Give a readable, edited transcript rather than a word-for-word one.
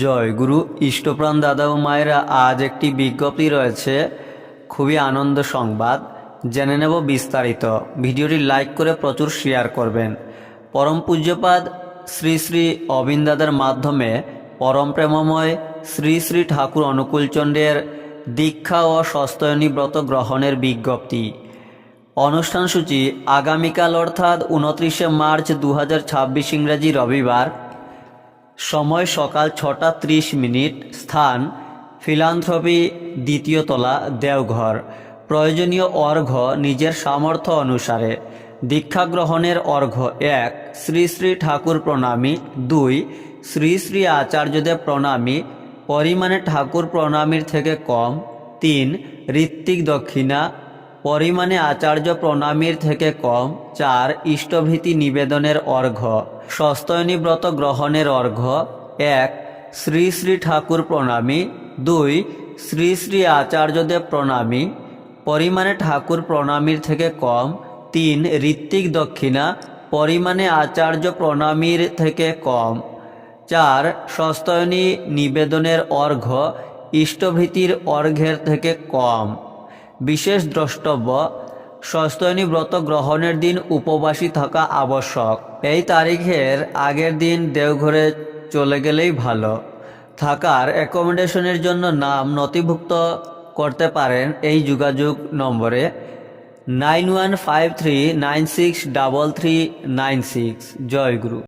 জয় গুরু। ইষ্টপ্রাণ দাদা ও মায়েরা, আজ একটি বিজ্ঞপ্তি রয়েছে, খুবই আনন্দ সংবাদ। জেনে নেব বিস্তারিত। ভিডিওটি লাইক করে প্রচুর শেয়ার করবেন। পরম পূজ্যপাদ শ্রী শ্রী অবিন দাদার মাধ্যমে পরম প্রেমময় শ্রী শ্রী ঠাকুর অনুকূলচন্দ্রের দীক্ষা ও সস্তয়নী ব্রত গ্রহণের বিজ্ঞপ্তি। অনুষ্ঠানসূচি আগামীকাল অর্থাৎ 29শে মার্চ 2026 ইংরেজি রবিবার। সময় সকাল 6টা 30 মিনিট। স্থান ফিলান্থ্রপি, দ্বিতীয় তলা, দেওঘর। প্রয়োজনীয় অর্ঘ্য নিজের সামর্থ্য অনুসারে। দীক্ষা গ্রহণের অর্ঘ্য: 1. শ্রী শ্রী ঠাকুর প্রণামী। 2. শ্রী শ্রী আচার্যদেব প্রণামী, পরিমাণে ঠাকুর প্রণামীর থেকে কম। 3. ঋত্বিক দক্ষিণা, পরিমাণে আচার্য প্রণামীর থেকে কম। 4. ইষ্টভীতি নিবেদনের অর্ঘ্য। সস্তয়নী ব্রত গ্রহণের অর্ঘ্য: 1. শ্রী শ্রী ঠাকুর প্রণামী। 2. শ্রী শ্রী আচার্যদেব প্রণামী, পরিমাণে ঠাকুর প্রণামীর থেকে কম। 3. ঋত্বিক দক্ষিণা, পরিমাণে আচার্য প্রণামীর থেকে কম। 4. সস্তয়নী নিবেদনের অর্ঘ্য ইষ্টভীতির অর্ঘ্যের থেকে কম। বিশেষ দ্রষ্টব্য: সস্তয়নী ব্রত গ্রহণের দিন উপবাসী থাকা আবশ্যক। এই তারিখের আগের দিন দেওঘরে চলে গেলেই ভালো। থাকার অ্যাকোমোডেশনের জন্য নাম নথিভুক্ত করতে পারেন এই যোগাযোগ নম্বরে 9153963396। জয় গুরু।